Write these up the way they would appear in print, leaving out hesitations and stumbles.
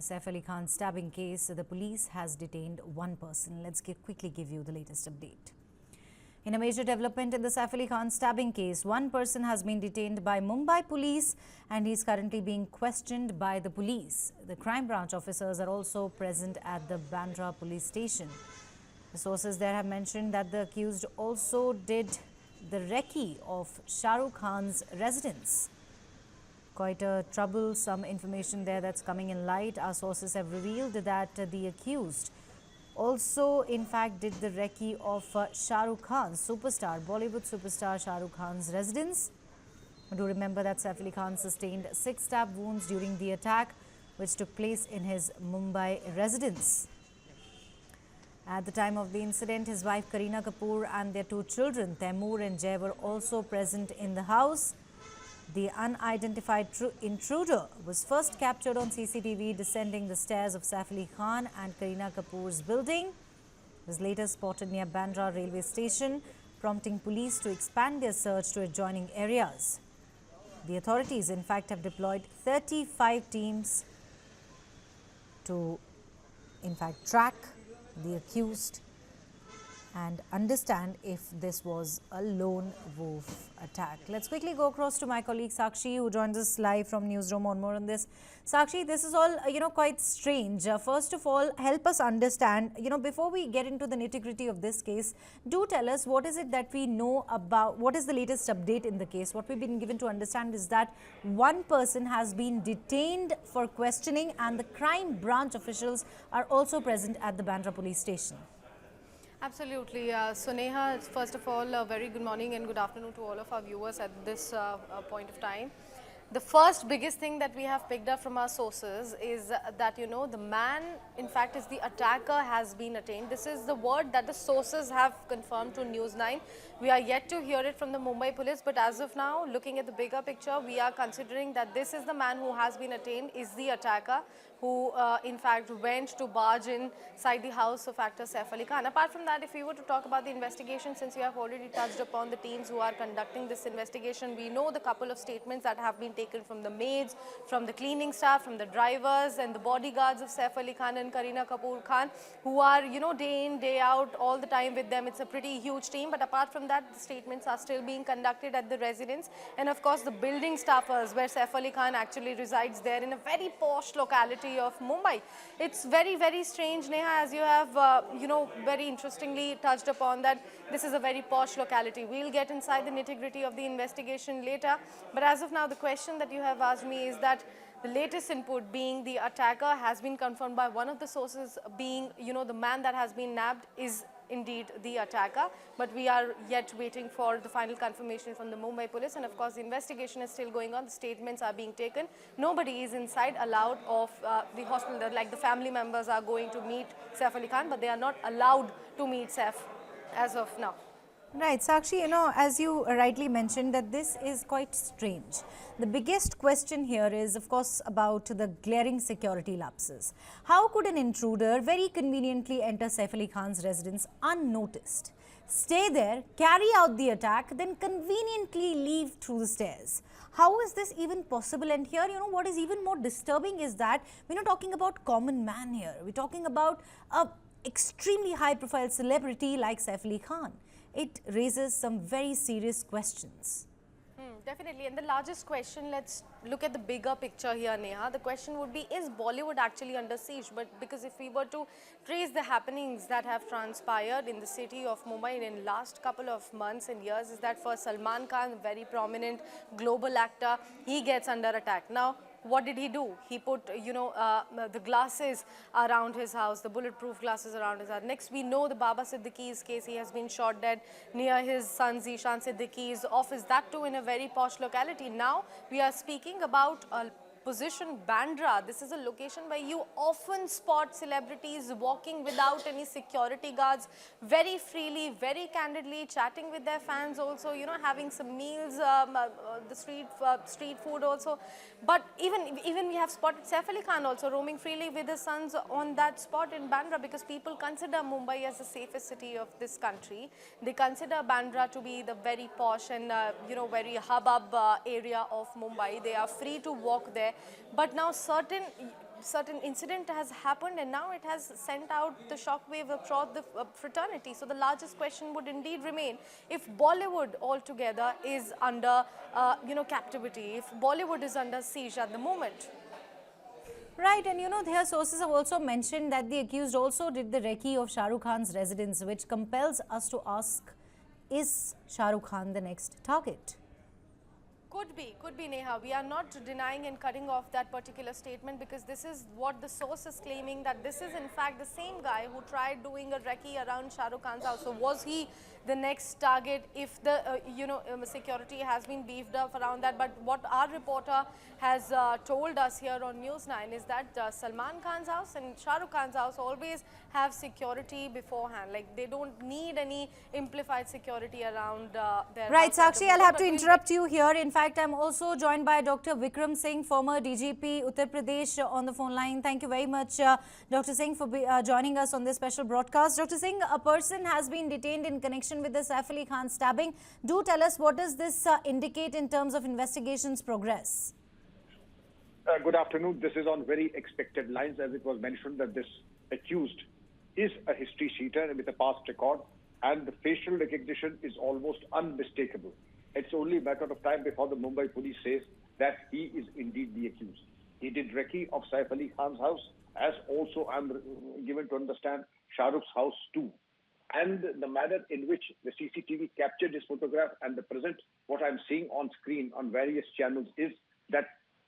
Saif Khan stabbing case, the police has detained one person. Let's quickly give you the latest update. In a major development in the Saif Khan stabbing case, one person has been detained by Mumbai Police and he is currently being questioned by the police. The crime branch officers are also present at the Bandra Police station. The sources there have mentioned that the accused also did the recce of Shah Rukh Khan's residence. Quite a troublesome information there that's coming in light. Our sources have revealed that the accused also, in fact, did the recce of Shah Rukh Khan's Bollywood superstar Shah Rukh Khan's residence. Do remember that Saif Khan sustained 6 stab wounds during the attack, which took place in his Mumbai residence. At the time of the incident, his wife Kareena Kapoor and their 2 children, Taimur and Jay, were also present in the house. The unidentified intruder was first captured on CCTV descending the stairs of Saif Khan and Kareena Kapoor's building. He was later spotted near Bandra railway station, prompting police to expand their search to adjoining areas. The authorities, in fact, have deployed 35 teams to, in fact, track the accused and understand if this was a lone wolf attack. Let's quickly go across to my colleague Sakshi, who joins us live from Newsroom on more on this. Sakshi, this is all, quite strange. First of all, help us understand, before we get into the nitty-gritty of this case, do tell us what is it that we know about, what is the latest update in the case. What we've been given to understand is that one person has been detained for questioning and the crime branch officials are also present at the Bandra Police station. Absolutely. So Neha, first of all, very good morning and good afternoon to all of our viewers at this point of time. The first biggest thing that we have picked up from our sources is that, the man, in fact, is the attacker has been attained. This is the word that the sources have confirmed to News 9. We are yet to hear it from the Mumbai Police, but as of now, looking at the bigger picture, we are considering that this is the man who has been attained, is the attacker, who in fact went to barge inside the house of actor Saif Khan. Apart from that, if we were to talk about the investigation, since you have already touched upon the teams who are conducting this investigation, we know the couple of statements that have been taken from the maids, from the cleaning staff, from the drivers and the bodyguards of Saif Khan and Kareena Kapoor Khan, who are, day in, day out, all the time with them. It's a pretty huge team, but apart from that, the statements are still being conducted at the residence. And of course, the building staffers where Saif Khan actually resides there in a very posh locality of Mumbai. It's very, very strange, Neha, as you have, very interestingly touched upon that this is a very posh locality. We'll get inside the nitty-gritty of the investigation later. But as of now, the question that you have asked me is that the latest input being the attacker has been confirmed by one of the sources being, the man that has been nabbed is indeed the attacker, but we are yet waiting for the final confirmation from the Mumbai Police, and of course the investigation is still going on. The statements are being taken. Nobody is inside allowed of the hospital, like the family members are going to meet Saif Khan, but they are not allowed to meet Saif as of now. Right, Sakshi, as you rightly mentioned that this is quite strange. The biggest question here is, of course, about the glaring security lapses. How could an intruder very conveniently enter Saif Khan's residence unnoticed, stay there, carry out the attack, then conveniently leave through the stairs? How is this even possible? And here, what is even more disturbing is that we're not talking about common man here. We're talking about a extremely high-profile celebrity like Saif Khan. It raises some very serious questions. Definitely. And the largest question, let's look at the bigger picture here, Neha. The question would be, is Bollywood actually under siege? But because if we were to trace the happenings that have transpired in the city of Mumbai in the last couple of months and years, is that for Salman Khan, very prominent global actor, he gets under attack. Now, what did he do? He put, the glasses around his house, the bulletproof glasses around his house. Next, we know the Baba Siddiqui's case. He has been shot dead near his son Zishan Siddiqui's office, that too in a very posh locality. Now, we are speaking about a position, Bandra. This is a location where you often spot celebrities walking without any security guards, very freely, very candidly, chatting with their fans also, having some meals, the street food also. But even we have spotted Saif Khan also roaming freely with his sons on that spot in Bandra, because people consider Mumbai as the safest city of this country. They consider Bandra to be the very posh and, very hubbub area of Mumbai. They are free to walk there. But now certain certain incident has happened, and now it has sent out the shockwave across the fraternity. So the largest question would indeed remain: if Bollywood altogether is under, captivity, if Bollywood is under siege at the moment. Right, and their sources have also mentioned that the accused also did the recce of Shah Rukh Khan's residence, which compels us to ask, is Shah Rukh Khan the next target? Could be, Neha. We are not denying and cutting off that particular statement, because this is what the source is claiming, that this is in fact the same guy who tried doing a recce around Shah Rukh Khan's house. So was he the next target if the security has been beefed up around that? But what our reporter has told us here on News 9 is that Salman Khan's house and Shah Rukh Khan's house always have security beforehand. Like, they don't need any amplified security around their Right, house. Sakshi, I'll have to interrupt you here. In fact, I'm also joined by Dr. Vikram Singh, former DGP, Uttar Pradesh, on the phone line. Thank you very much, Dr. Singh, for joining us on this special broadcast. Dr. Singh, a person has been detained in connection with the Saif Khan stabbing. Do tell us, what does this indicate in terms of investigations progress? Good afternoon. This is on very expected lines, as it was mentioned that this accused is a history cheater with a past record, and the facial recognition is almost unmistakable. It's only a matter of time before the Mumbai Police says that he is indeed the accused. He did recce of Saif Ali Khan's house, as also I'm given to understand Shah Rukh's house too. And the manner in which the CCTV captured his photograph and the present, what I'm seeing on screen on various channels, is that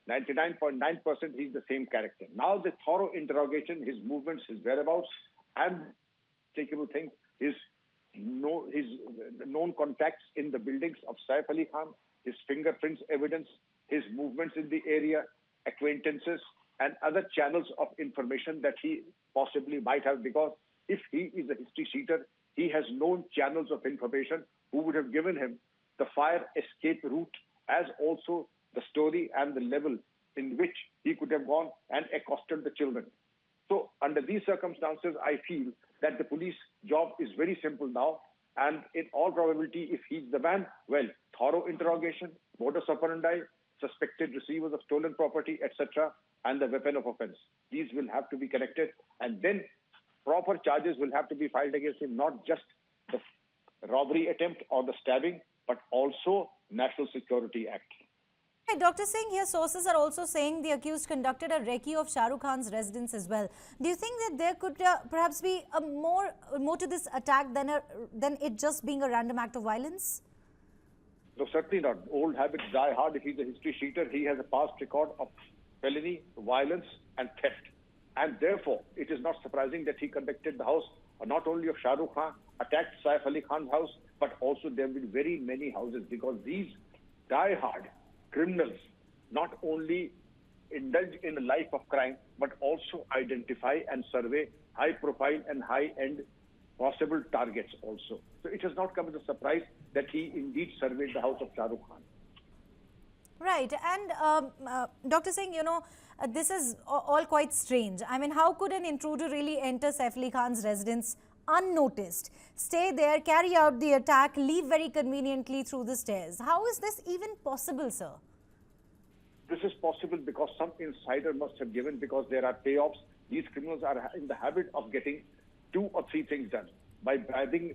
99.9% he's the same character. Now the thorough interrogation, his movements, his whereabouts, and takeable thing, his known contacts in the buildings of Saif Ali Khan, his fingerprints evidence, his movements in the area, acquaintances, and other channels of information that he possibly might have, because if he is a history cheater, he has known channels of information who would have given him the fire escape route, as also the story and the level in which he could have gone and accosted the children. So under these circumstances, I feel that the police job is very simple now, and in all probability, if he's the man, well, thorough interrogation, modus operandi, suspected receivers of stolen property, etc., and the weapon of offense. These will have to be connected, and then proper charges will have to be filed against him, not just the robbery attempt or the stabbing, but also National Security Act. Hey, Dr. Singh, here sources are also saying the accused conducted a recce of Shah Rukh Khan's residence as well. Do you think that there could perhaps be a more to this attack than it just being a random act of violence? No, certainly not. Old habits die hard. If he's a history cheater, he has a past record of felony, violence, and theft. And therefore, it is not surprising that he conducted the house not only of Shah Rukh Khan, attacked Saif Ali Khan's house, but also there will be very many houses, because these die-hard criminals not only indulge in a life of crime, but also identify and survey high-profile and high-end possible targets also. So it has not come as a surprise that he indeed surveyed the house of Shah Rukh Khan. Right, and Dr. Singh, this is all quite strange. I mean, how could an intruder really enter Saif Ali Khan's residence unnoticed, stay there, carry out the attack, leave very conveniently through the stairs? How is this even possible, sir? This is possible because some insider must have given, because there are payoffs. These criminals are in the habit of getting 2 or 3 things done. By bribing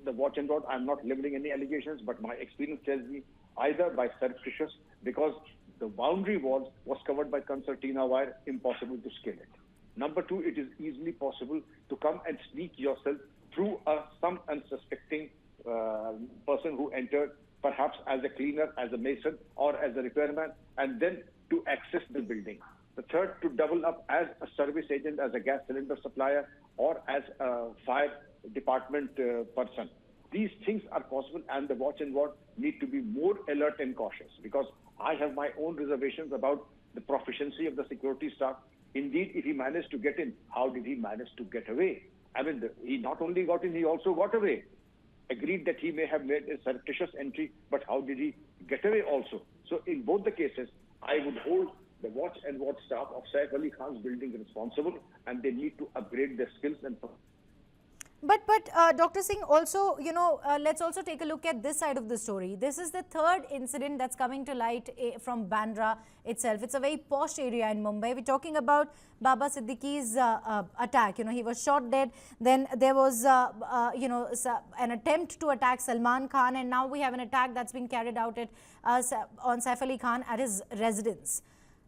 the watch and ward, I'm not leveling any allegations, but my experience tells me either by surreptitious, because the boundary walls was covered by concertina wire, impossible to scale it. Number 2, it is easily possible to come and sneak yourself through some unsuspecting person who entered, perhaps as a cleaner, as a mason, or as a repairman, and then to access the building. The third, to double up as a service agent, as a gas cylinder supplier, or as a fire department person. These things are possible, and the watch and ward need to be more alert and cautious, because I have my own reservations about the proficiency of the security staff. Indeed, if he managed to get in, how did he manage to get away? I mean, he not only got in, he also got away. Agreed that he may have made a surreptitious entry, but how did he get away also? So in both the cases, I would hold the watch and ward staff of Saif Ali Khan's building responsible, and they need to upgrade their skills and But Dr. Singh, also, let's also take a look at this side of the story. This is the third incident that's coming to light from Bandra itself. It's a very posh area in Mumbai. We're talking about Baba Siddiqui's attack. He was shot dead. Then there was, an attempt to attack Salman Khan, and now we have an attack that's been carried out on Saif Khan at his residence.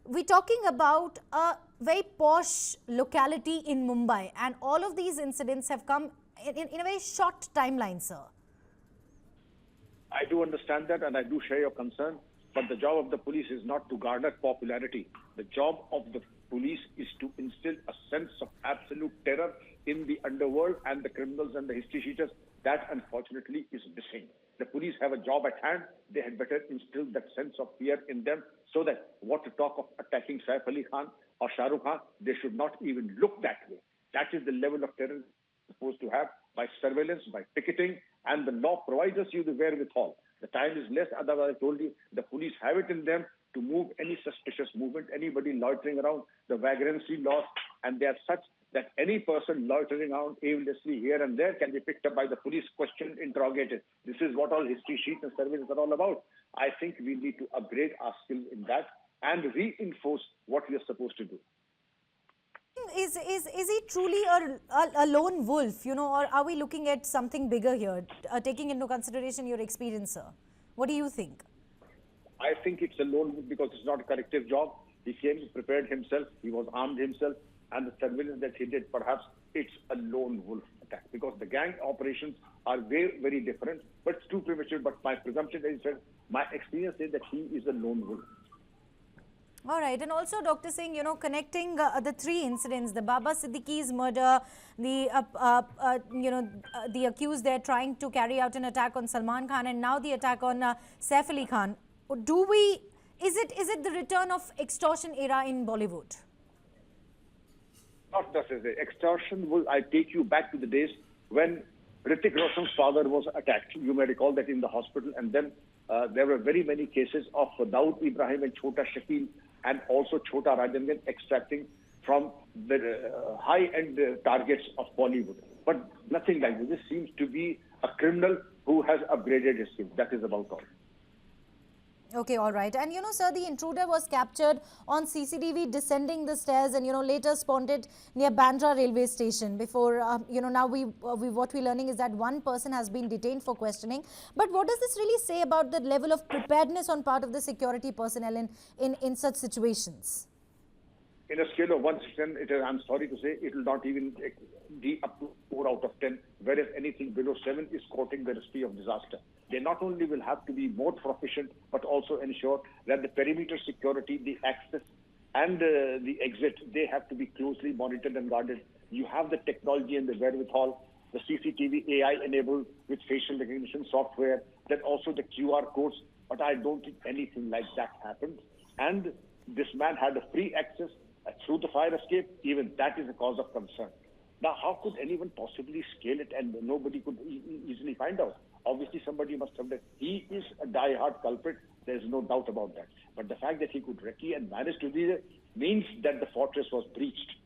We're talking about a very posh locality in Mumbai, and all of these incidents have come in a very short timeline, sir. I do understand that and I do share your concern, but the job of the police is not to garner popularity. The job of the police is to instill a sense of absolute terror in the underworld and the criminals and the history cheaters. That unfortunately is missing. The police have a job at hand. They had better instill that sense of fear in them so that what to talk of attacking Saif Ali Khan or Shah Rukh Khan, they should not even look that way. That is the level of terror supposed to have by surveillance, by picketing, and the law provides us you the wherewithal. The time is less, otherwise I told you, the police have it in them to move any suspicious movement, anybody loitering around, the vagrancy laws, and they are such that any person loitering around aimlessly here and there can be picked up by the police, questioned, interrogated. This is what all history sheets and surveillance are all about. I think we need to upgrade our skills in that and reinforce what we are supposed to do. Is he truly a lone wolf, or are we looking at something bigger here, taking into consideration your experience, sir? What do you think? I think it's a lone wolf because it's not a collective job. He came, prepared himself, he was armed himself, and the surveillance that he did, perhaps it's a lone wolf attack because the gang operations are very, very different, but it's too premature. But my presumption, as I said, my experience is that he is a lone wolf. All right, and also Dr. Singh, connecting the three incidents, the Baba Siddiqui's murder, the accused there trying to carry out an attack on Salman Khan, and now the attack on Saif Ali Khan. Is it the return of extortion era in Bollywood? Not necessarily. Extortion will, I take you back to the days when Hrithik Roshan's father was attacked. You may recall that in the hospital, and then there were very many cases of Dawood Ibrahim and Chota Shakil and also Chota Rajangan extracting from the high-end targets of Bollywood. But nothing like this. This seems to be a criminal who has upgraded his skills. That is about all. Okay, all right. And sir, the intruder was captured on CCTV descending the stairs and later spotted near Bandra railway station. Before now what we're learning is that one person has been detained for questioning. But what does this really say about the level of preparedness on part of the security personnel in such situations? In a scale of 1 to 10, I'm sorry to say, it will not even be up to 4 out of 10, whereas anything below 7 is courting the recipe of disaster. They not only will have to be more proficient, but also ensure that the perimeter security, the access and the exit, they have to be closely monitored and guarded. You have the technology and the wherewithal, the CCTV AI enabled with facial recognition software, then also the QR codes, but I don't think anything like that happened. And this man had a free access through the fire escape. Even that is a cause of concern. Now, how could anyone possibly scale it and nobody could easily find out? Obviously, somebody must have done. He is a die-hard culprit. There's no doubt about that. But the fact that he could recce and manage to do that means that the fortress was breached.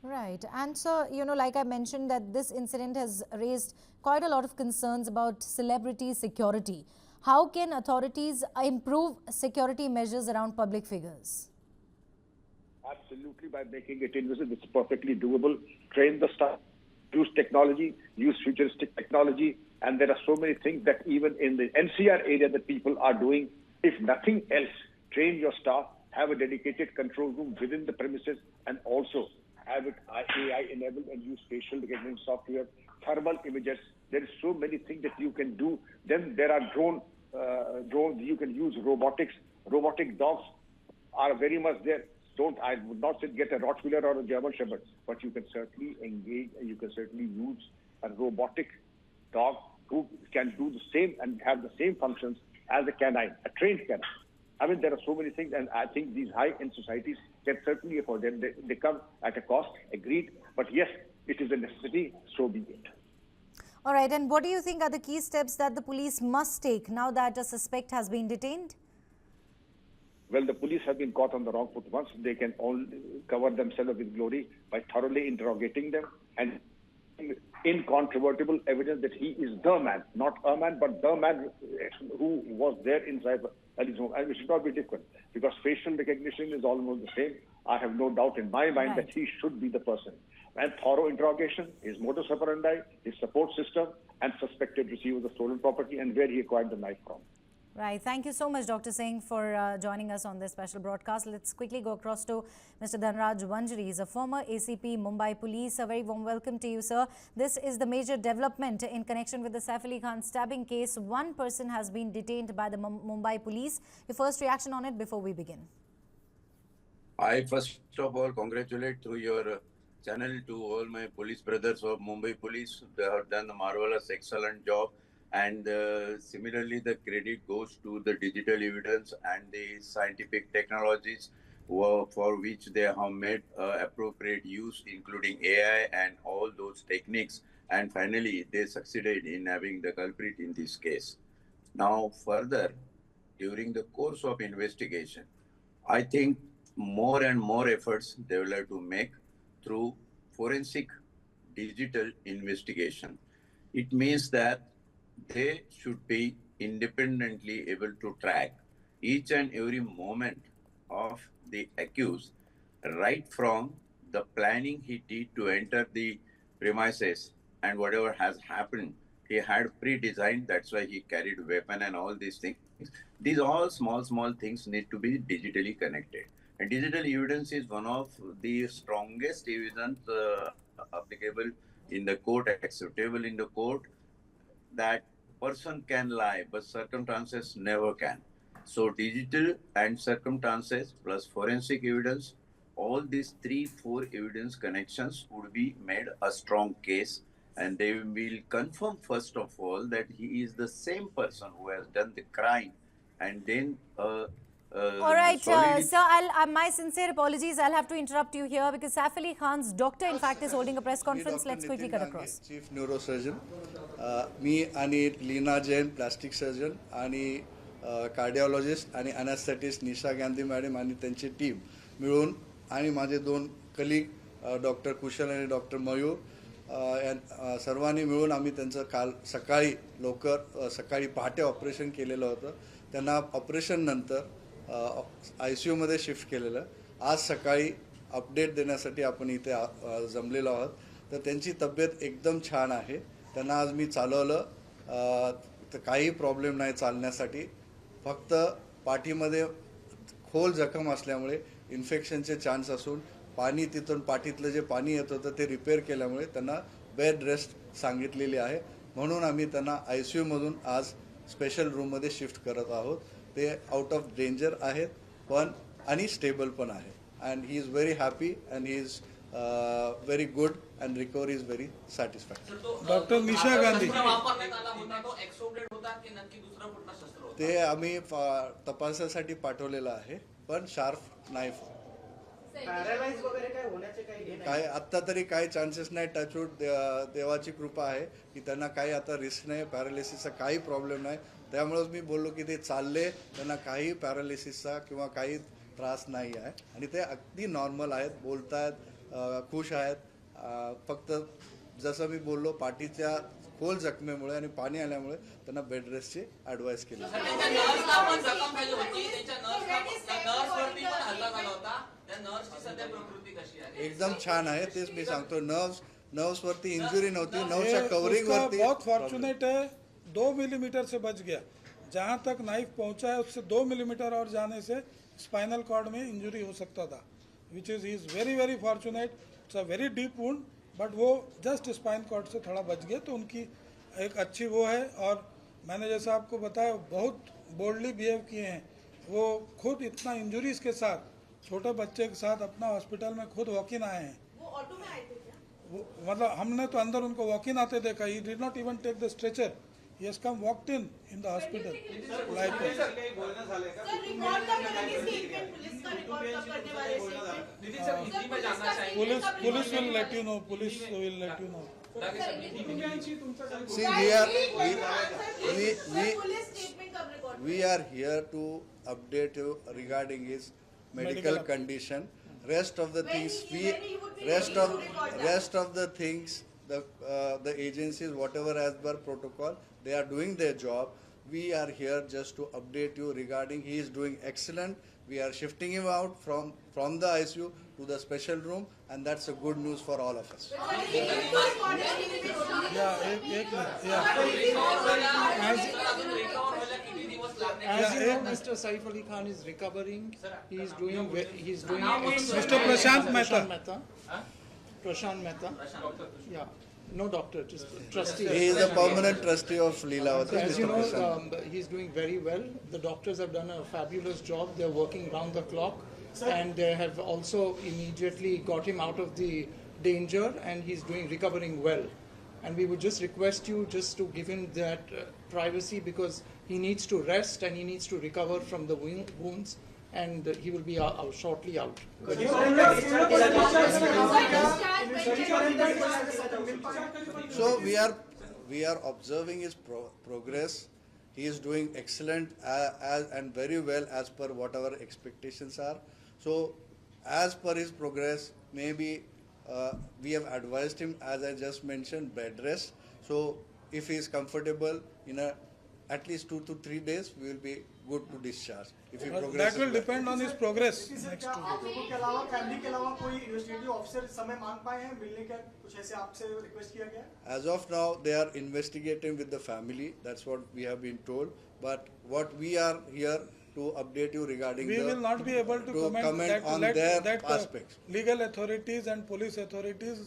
Right. And so, like I mentioned, that this incident has raised quite a lot of concerns about celebrity security. How can authorities improve security measures around public figures? Absolutely, by making it invisible. It's perfectly doable. Train the staff, use technology, use futuristic technology, and there are so many things that even in the NCR area that people are doing. If nothing else, train your staff, have a dedicated control room within the premises, and also have it AI enabled and use facial recognition software, thermal images. There is so many things that you can do. Then there are drones. You can use robotics. Robotic dogs are very much there. I would not say get a Rottweiler or a German Shepherd, but you can certainly engage, you can certainly use a robotic dog who can do the same and have the same functions as a canine, a trained canine. I mean, there are so many things, and I think these high-end societies can certainly afford them. They come at a cost, agreed, but yes, it is a necessity, so be it. All right, and what do you think are the key steps that the police must take now that a suspect has been detained? Well, the police have been caught on the wrong foot once. They can all cover themselves with glory by thoroughly interrogating them and incontrovertible evidence that he is the man, not a man, but the man who was there inside Ali's home. And it should not be different because facial recognition is almost the same. I have no doubt in my mind that he should be the person. And thorough interrogation, his modus operandi, his support system, and suspected receiver of the stolen property and where he acquired the knife from. Right. Thank you so much, Dr. Singh, for joining us on this special broadcast. Let's quickly go across to Mr. Dhanraj Vanjari. He's a former ACP, Mumbai Police. A very warm welcome to you, sir. This is the major development in connection with the Saif Khan stabbing case. One person has been detained by the Mumbai Police. Your first reaction on it before we begin? I first of all congratulate through your channel to all my police brothers of Mumbai Police. They have done a marvelous, excellent job. And similarly, the credit goes to the digital evidence and the scientific technologies for which they have made appropriate use, including AI and all those techniques. And finally, they succeeded in having the culprit in this case. Now, further, during the course of investigation, I think more and more efforts they will have to make through forensic digital investigation. It means that they should be independently able to track each and every moment of the accused, right from the planning he did to enter the premises and whatever has happened, he had pre-designed, that's why he carried a weapon and all these things. These all small things need to be digitally connected. And digital evidence is one of the strongest evidence applicable in the court, acceptable in the court, that person can lie, but circumstances never can. So digital and circumstances plus forensic evidence, all these 3-4 evidence connections would be made a strong case, and they will confirm first of all that he is the same person who has done the crime, and then all right, sir, my sincere apologies. I'll have to interrupt you here because Saif Khan's doctor, in fact, is holding a press conference. Let's quickly cut across. Chief Neurosurgeon, me आणि Leena Jain plastic surgeon आणि cardiologist आणि anaesthetist निशा Gandhi madam आणि त्यांची team मिळून आणि माझे 2 colleague doctor कुशल आणि doctor मयूर सर्वांनी मिळून आम्ही त्यांचं काल सकाळी लवकर सकाळी पहाटे ऑपरेशन केलेलं होतं. त्यांना ऑपरेशन नंतर ICU मध्ये शिफ्ट केलेलं. आज सकाळी अपडेट देण्यासाठी आपण इथे जमलेलो आहोत. तर त्यांची तब्येत एकदम छान आहे. त्यांना आज मी चालवलं तर काही प्रॉब्लेम नाही चालण्यासाठी. फक्त पाठीमध्ये खोल जखम असल्यामुळे इन्फेक्शनचे चान्स असून पाणी तिथून पाठीतलं जे पाणी येत होतं ते रिपेअर केल्यामुळे त्यांना बेड रेस्ट सांगितलेली आहे. म्हणून आम्ही त्यांना ICU मधून आज स्पेशल रूममध्ये शिफ्ट करत आहोत. ते आउट ऑफ डेंजर आहेत पण आणि स्टेबल पण आहे. And he is very happy and he is very good and recovery is very satisfactory. Doctor Nisha Gandhi ते आम्ही तपासासाठी पाठवलेलं आहे पण शार्प नाईफ काय आत्ता तरी काही चान्सेस नाही. टचवूड देवाची कृपा आहे की त्यांना काही आता रिस्क नाही. पॅरालिसिसचा काही प्रॉब्लेम नाही. त्यामुळेच मी बोललो की ते चालले, त्यांना काही पॅरालिसिसचा किंवा काही त्रास नाही आहे आणि ते अगदी नॉर्मल आहेत, बोलतायत, खुश आहेत. फक्त जसं मी बोललो पाठीच्या खोल जखमेमुळे आणि पाणी आल्यामुळे त्यांना बेड रेस्टची ॲडवाइस केली. एकदम छान आहे. तेच मी सांगतो. नर्व्स वरती इंजुरी नव्हती. नर्व्सच्या कवरिंग वरती बहुत फॉर्चुनेट है. 2 मिलीमीटर से बच गया. जहां तक नाइफ पहुंचा है उससे 2 मिलीमीटर और जाने से स्पाइनल कॉर्ड में इंजुरी हो सकता था, which is very very fortunate. It's a very deep wound but वो जस्ट स्पाइन कॉर्ड से थोड़ा बच गया. तो उनकी एक अच्छी वो है. और मैंने जैसा आपको बताया बहुत बोल्डली बिहेव किए हैं. वो खुद इतना इंजुरीज के साथ छोटे बच्चे के साथ अपना हॉस्पिटल में खुद वॉक इन आए हैं. वो ऑटो में आए थे क्या? मतलब हमने तो अंदर उनको वॉक इन आते देखा. He did not even take the stretcher. He has come walked in the hospital like sir record कब करेंगे स्टेटमेंट? पुलिस का रिकॉर्ड कब करने वाले statement? Police will let you know. Police will let you know. See, we are here to update you regarding his medical condition. Rest of the things the agencies, whatever as per protocol, they are doing their job. We are here just to update you regarding he is doing excellent. We are shifting him out from the ICU to the special room, and that's a good news for all of us. As Mr. Saif Khan is recovering, he is doing Mr. Prashant Mehta. Prashant Mehta. Yeah, no doctor, just trustee. He is a permanent trustee of Leelavati. As you Mr. Prashant. know, he's doing very well. The doctors have done a fabulous job. They're working round the clock, and they have also immediately got him out of the danger, and he's recovering well. And we would just request you just to give him that privacy, because he needs to rest and he needs to recover from the wounds, and he will be shortly out. So we are observing his progress. He is doing excellent and very well as per what our expectations are. So as per his progress, maybe we have advised him, as I just mentioned, bed rest. So if he is comfortable in at least 2 to 3 days, we will be good to discharge. If he progresses That will well. depend on his progress. Next क्या आप लोगों के अलावा family के अलावा कोई investigative officer समय मांग पाए हैं मिलने का कुछ ऐसे आपसे रिक्वेस्ट किया गया है? As of now, they are investigating with the family. That's what we have been told. But what we are here to update you regarding We will not be able to comment on that, their aspects. Legal authorities and police authorities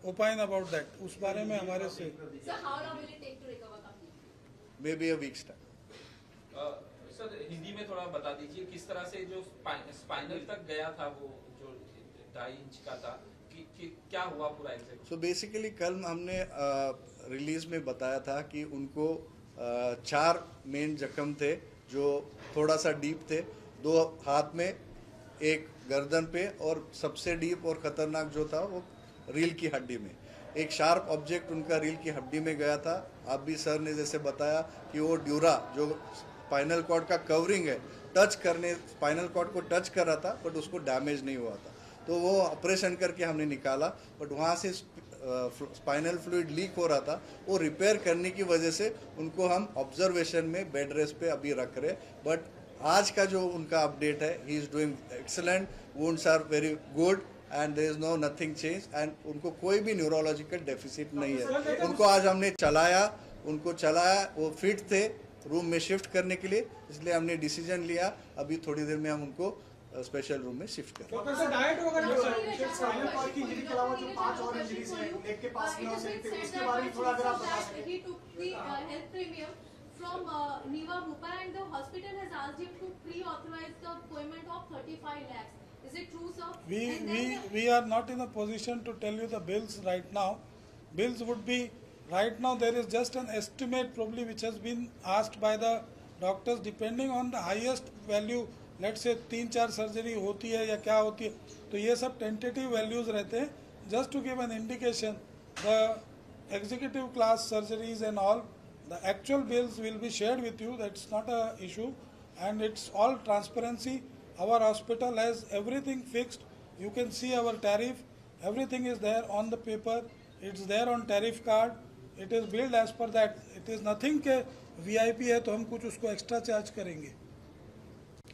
opine about that. उस बारे में हमारे से. Sir, how long will it take to recover completely? Maybe a week's time. Sir Hindi में थोड़ा बता दीजिए किस तरह से जो स्पाइनल तक गया था वो जो 2.5 इंच का था कि क्या हुआ पूरा एग्जैक्ट. So basically कल हमने रिलीज में बताया था कि उनको 4 मेन जख्म थे जो थोड़ा सा डीप थे. 2 हाथ में, 1 गर्दन पे, और सबसे डीप और खतरनाक जो था वो रील की हड्डी में. एक शार्प ऑब्जेक्ट उनका रील की हड्डी में गया था. आप भी सर ने जैसे बताया कि वो ड्यूरा जो स्पाइनल कॉर्ड का कवरिंग है, स्पाइनल कॉर्ड को टच कर रहा था, बट उसको डैमेज नहीं हुआ था. तो वो ऑपरेशन करके हमने निकाला, बट वहाँ से स्पाइनल फ्लूइड लीक हो रहा था. वो रिपेयर करने की वजह से उनको हम ऑब्जर्वेशन में बेड रेस्ट पे अभी रख रहे. बट आज का जो उनका अपडेट है, he is doing excellent. Wounds are very good and there is no nothing change, and उनको कोई भी न्यूरोलॉजिकल डेफिसिट नहीं है. उनको आज हमने चलाया, वो फिट थे रूम में शिफ्ट करने के लिए, इसलिए हमने डिसीजन लिया अभी थोड़ी देर में हम उनको स्पेशल रूम में शिफ्ट करें. डॉक्टर सर डाइट वगैरह स्पाइनल कॉर्ड की इंजरी के अलावा जो 5 और इंजरीज हैं लेग के पास में हो सकते हैं, उसके बारे में थोड़ा अगर आप बता सकें. He took the health premium from Niva Bhopal, and the hospital has asked him to pre-authorize the payment of 35 lakhs. Is it true, sir? We are not in a position to tell you the bills right now. Bills would be, right now there is just an estimate probably which has been asked by the doctors depending on the highest value. Let's say 3-4 surgery होती है या क्या होती है, तो ये सब tentative values रहते हैं. Just to give an indication, the executive class surgeries and all, the actual bills will be shared with you. That's not a issue, and it's all transparency. Our hospital has everything fixed. You can see our tariff. Everything is there on the paper. It's there on tariff card. It is billed as per that. It is nothing के VIP है तो हम कुछ उसको extra charge करेंगे.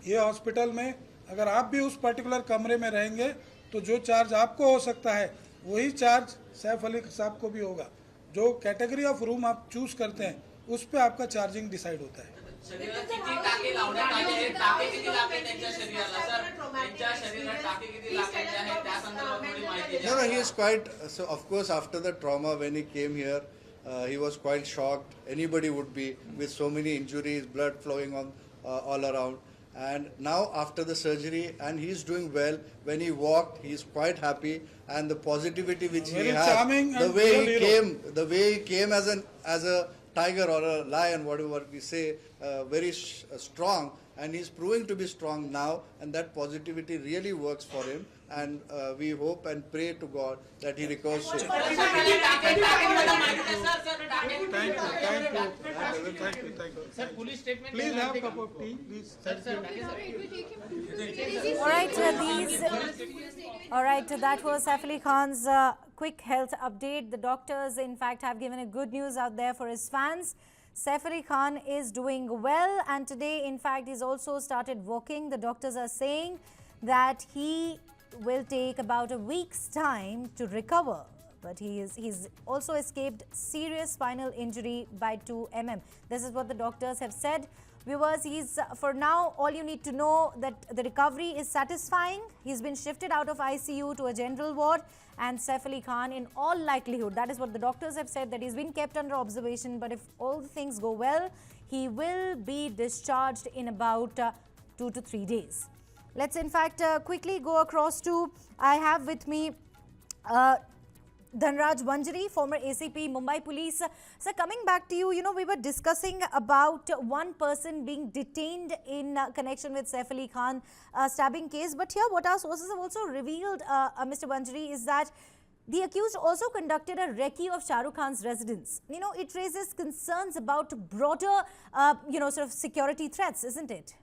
ये hospital में अगर आप भी उस पर्टिकुलर कमरे में रहेंगे तो जो चार्ज आपको हो सकता है वही चार्ज सैफ अली साहब को भी होगा. जो कैटेगरी ऑफ रूम आप चूज करते हैं उस पे आपका चार्जिंग डिसाइड होता है. शरीरात किती टाके लावण्यात आले आहेत, टाके किती लागले त्यांच्या शरीराला सर, त्यांच्या शरीरात टाके किती लागायचे आहेत त्या संदर्भात थोडी माहिती द्या. No, he is quite, so of course after the trauma when he came here, he was quite shocked. Anybody would be, with so many injuries, blood flowing on all around. And now after the surgery, and he is doing well. When he walked, he is quite happy, and the positivity which Very he has, charming the and way real he hero. came, the way he came as a tiger or a lion, whatever we say, very strong, and he's proving to be strong now, and that positivity really works for him. And we hope and pray to God that he recovers soon. Thank you. Sir police statement Please have a cup of tea. Please. All right, that was Saif Ali Khan's quick health update. The doctors, in fact, have given a good news out there for his fans. Saif Khan is doing well, and today, in fact, he's also started walking. The doctors are saying that he will take about a week's time to recover. But he's also escaped serious spinal injury by 2 mm. This is what the doctors have said. Viewers, he's for now, all you need to know that the recovery is satisfying. He's been shifted out of ICU to a general ward, and Saif Khan, in all likelihood, that is what the doctors have said, that he's been kept under observation. But if all the things go well, he will be discharged in about 2 to 3 days. Let's in fact quickly go across to, I have with me Dhanraj Banjari, former ACP, Mumbai Police. Sir, coming back to you, we were discussing about one person being detained in connection with Saif Khan stabbing case. But here, what our sources have also revealed, Mr. Banjari, is that the accused also conducted a recce of Shah Rukh Khan's residence. It raises concerns about broader, sort of security threats, isn't it?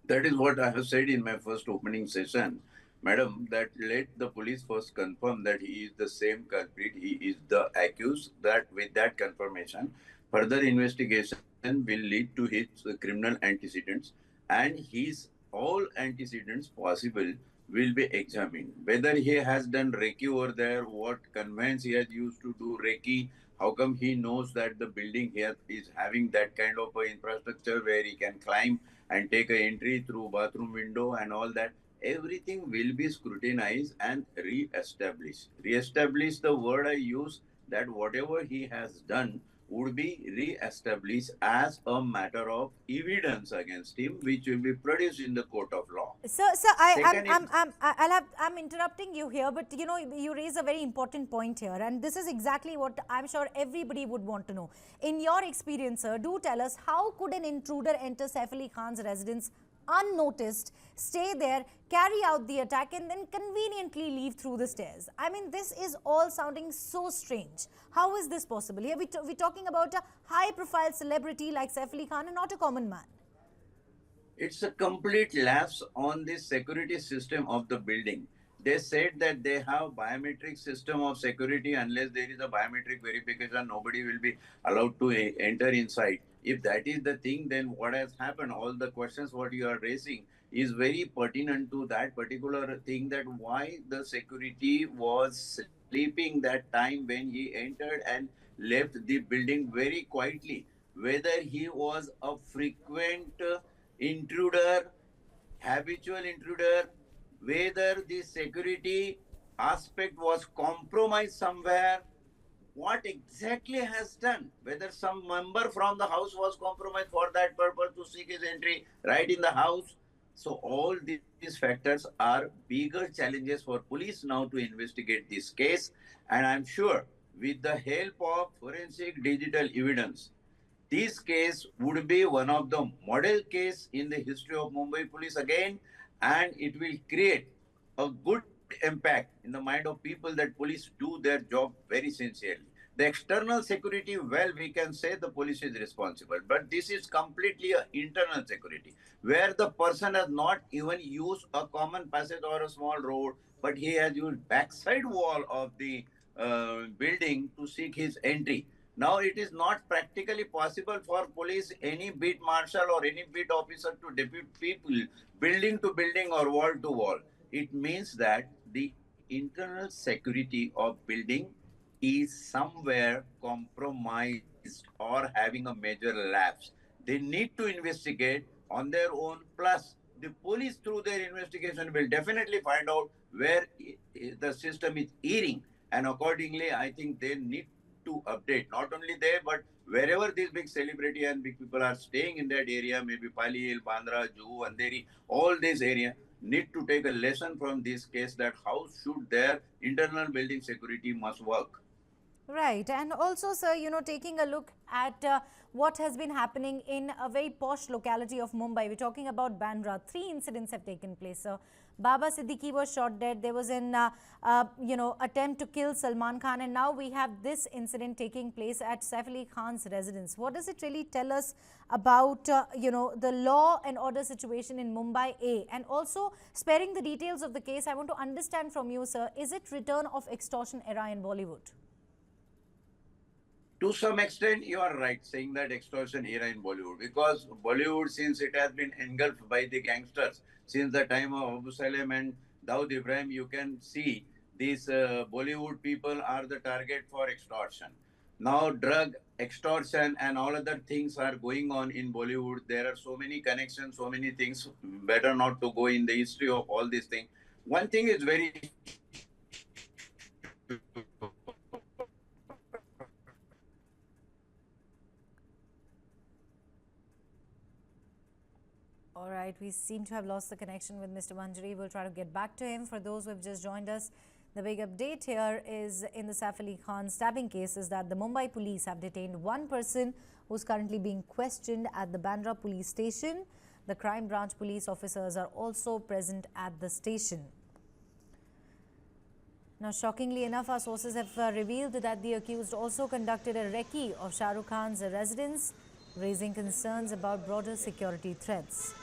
That is what I have said in my first opening session. Madam, that let the police first confirm that he is the same culprit, he is the accused, that with that confirmation, further investigation will lead to his criminal antecedents, and his all antecedents possible will be examined. Whether he has done recce over there, what conveyance he has used to do recce, how come he knows that the building here is having that kind of infrastructure where he can climb and take an entry through bathroom window and all that. Everything will be scrutinized and re-established. Re-establish, the word I use, that whatever he has done would be re-established as a matter of evidence against him, which will be produced in the court of law. Sir, I'm interrupting you here, but you raise a very important point here, and this is exactly what I'm sure everybody would want to know. In your experience, sir, do tell us, how could an intruder enter Saif Khan's residence unnoticed, stay there, carry out the attack, and then conveniently leave through the stairs? I mean, this is all sounding so strange. How is this possible? Here we're talking about a high-profile celebrity like Saif Khan and not a common man. It's a complete lapse on the security system of the building. They said that they have biometric system of security. Unless there is a biometric verification, nobody will be allowed to enter inside. If that is the thing, then what has happened? All the questions what you are raising is very pertinent to that particular thing, that why the security was sleeping that time when he entered and left the building very quietly. Whether he was a frequent intruder, habitual intruder, whether the security aspect was compromised somewhere, what exactly has done, whether some member from the house was compromised for that purpose to seek his entry right in the house. So all these factors are bigger challenges for police now to investigate this case. And I'm sure with the help of forensic digital evidence, this case would be one of the model case in the history of Mumbai Police again, and it will create a good impact in the mind of people that police do their job very sincerely. The external security, well, we can say the police is responsible, but this is completely an internal security, where the person has not even used a common passage or a small road, but he has used backside wall of the building to seek his entry. Now, it is not practically possible for police, any beat marshal or any beat officer to depute people building to building or wall to wall. It means that the internal security of building is somewhere compromised or having a major lapse. They need to investigate on their own. Plus, the police through their investigation will definitely find out where the system is erring. And accordingly, I think they need to update, not only there, but wherever these big celebrity and big people are staying in that area, maybe Palil, Bandra, Juhu, Andheri, all this area need to take a lesson from this case, that how should their internal building security must work. Right, and also, sir, taking a look at what has been happening in a very posh locality of Mumbai. We're talking about Bandra. 3 incidents have taken place, sir. Baba Siddiqui was shot dead. There was an, attempt to kill Salman Khan, and now we have this incident taking place at Saif Khan's residence. What does it really tell us about, the law and order situation in Mumbai A? And also, sparing the details of the case, I want to understand from you, sir, is it return of extortion era in Bollywood? To some extent, you are right saying that extortion era in Bollywood, because Bollywood, since it has been engulfed by the gangsters since the time of Abu Salem and Dawood Ibrahim, you can see these Bollywood people are the target for extortion. Now, drug extortion and all other things are going on in Bollywood. There are so many connections, so many things. Better not to go in the history of all these things. One thing is very All right, we seem to have lost the connection with Mr. Manjari. We'll try to get back to him. For those who have just joined us, the big update here is in the Saif Khan stabbing case is that the Mumbai Police have detained one person who's currently being questioned at the Bandra Police station. The crime branch police officers are also present at the station. Now, shockingly enough, our sources have revealed that the accused also conducted a recce of Shah Rukh Khan's residence, raising concerns about broader security threats.